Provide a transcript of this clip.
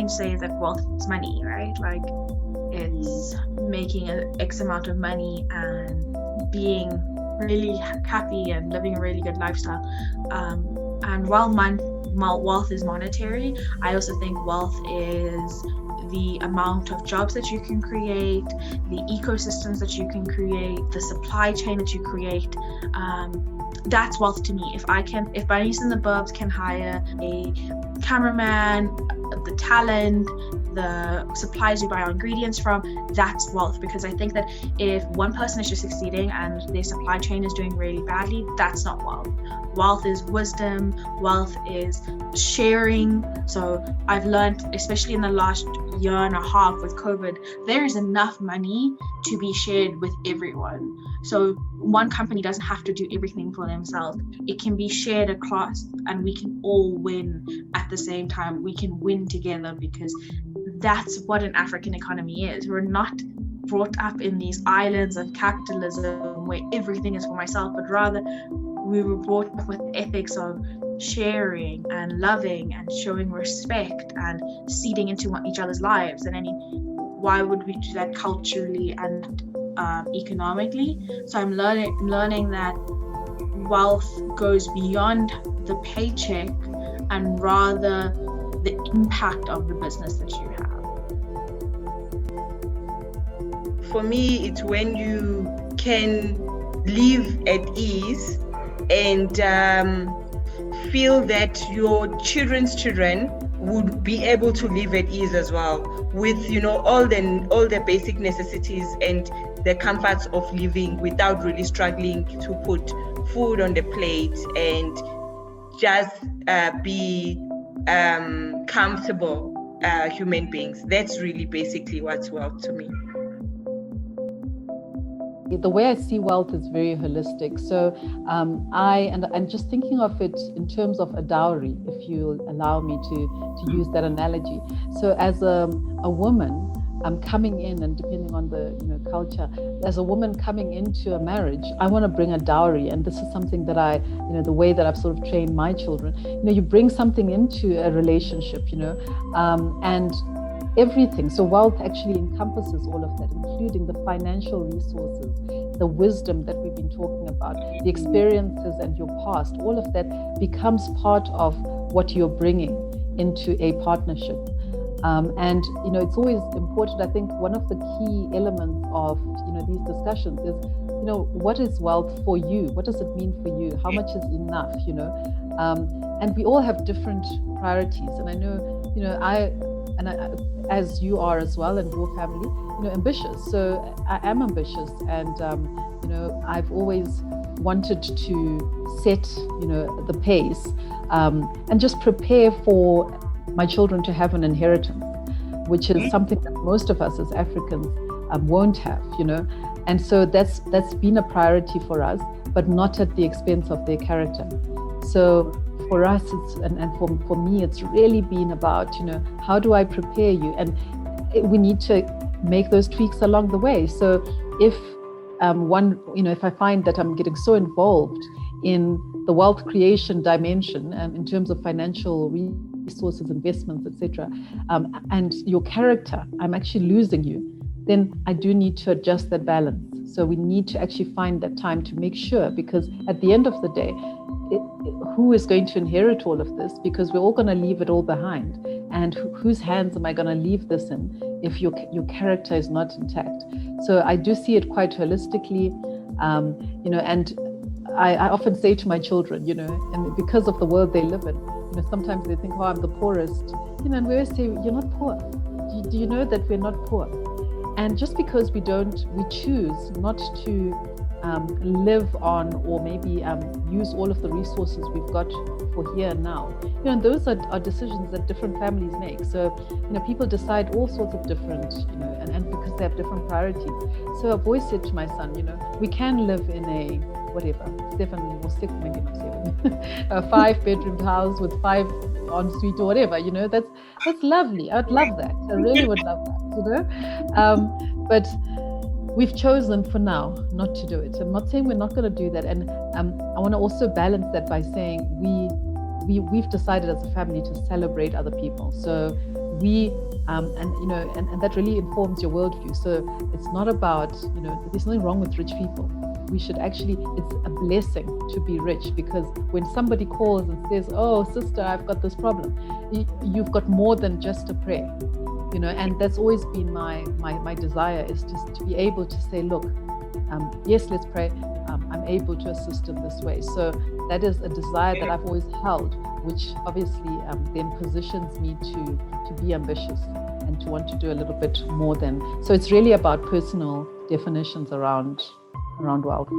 say that wealth is money, right? Like it's making an X amount of money and being really happy and living a really good lifestyle. And while wealth is monetary, I also think wealth is the amount of jobs that you can create, the ecosystems that you can create, the supply chain that you create. That's wealth to me. If Bunnies in the Burbs can hire a cameraman, the talent, the suppliers you buy our ingredients from, that's wealth. Because I think that if one person is just succeeding and their supply chain is doing really badly, that's not wealth. Wealth is wisdom, wealth is sharing. So I've learned, especially in the last year and a half with COVID, there is enough money to be shared with everyone. So one company doesn't have to do everything for themselves. It can be shared across and we can all win at the same time. We can win together, because that's what an African economy is. We're not brought up in these islands of capitalism where everything is for myself, but rather we were brought up with ethics of sharing and loving and showing respect and seeding into each other's lives. And I mean, why would we do that culturally and economically? So I'm learning that wealth goes beyond the paycheck and rather the impact of the business that you have. For me, it's when you can live at ease and feel that your children's children would be able to live at ease as well, with all the basic necessities and the comforts of living without really struggling to put food on the plate and just be comfortable human beings. That's really basically what's wealth to me. The way I see wealth is very holistic. So I'm just thinking of it in terms of a dowry, if you'll allow me to use that analogy. So as a woman, I'm coming in, and depending on the culture, as a woman coming into a marriage, I want to bring a dowry, and this is something that I, the way that I've sort of trained my children. You bring something into a relationship, and everything. So wealth actually encompasses all of that, including the financial resources, the wisdom that we've been talking about, the experiences and your past. All of that becomes part of what you're bringing into a partnership. And it's always important. I think one of the key elements of these discussions is what is wealth for you? What does it mean for you? How much is enough? And we all have different priorities. And I know I as you are as well, and your family, ambitious. So I am ambitious, and I've always wanted to set the pace and just prepare for my children to have an inheritance, which is something that most of us as Africans won't have, and so that's been a priority for us, but not at the expense of their character. So for us, for me, it's really been about, how do I prepare you? And we need to make those tweaks along the way. So if if I find that I'm getting so involved in the wealth creation dimension, in terms of financial resources, investments, etc., and your character, I'm actually losing you, then I do need to adjust that balance. So we need to actually find that time to make sure, because at the end of the day, who is going to inherit all of this? Because we're all going to leave it all behind. And whose hands am I going to leave this in if your character is not intact? So I do see it quite holistically, and I often say to my children, and because of the world they live in, sometimes they think, oh, I'm the poorest, and we always say, you're not poor. Do you know that we're not poor? And just because we choose not to live on, or maybe use all of the resources we've got for here and now, and those are decisions that different families make. So people decide all sorts of different, and because they have different priorities. So I've always said to my son, we can live in a whatever 7 or 6, maybe not 7, a 5-bedroom house with 5 ensuite or whatever, that's lovely. I'd love that. I really would love that, but we've chosen for now not to do it. I'm not saying we're not going to do that, and I want to also balance that by saying we've decided as a family to celebrate other people. So and that really informs your worldview. So it's not about, there's nothing wrong with rich people. We should actually, it's a blessing to be rich, because when somebody calls and says, oh, sister, I've got this problem, you've got more than just a prayer, and that's always been my desire, is just to be able to say, look, yes, let's pray. I'm able to assist in this way. So that is a desire that I've always held, which obviously then positions me to be ambitious and to want to do a little bit more than. So it's really about personal definitions around wealth.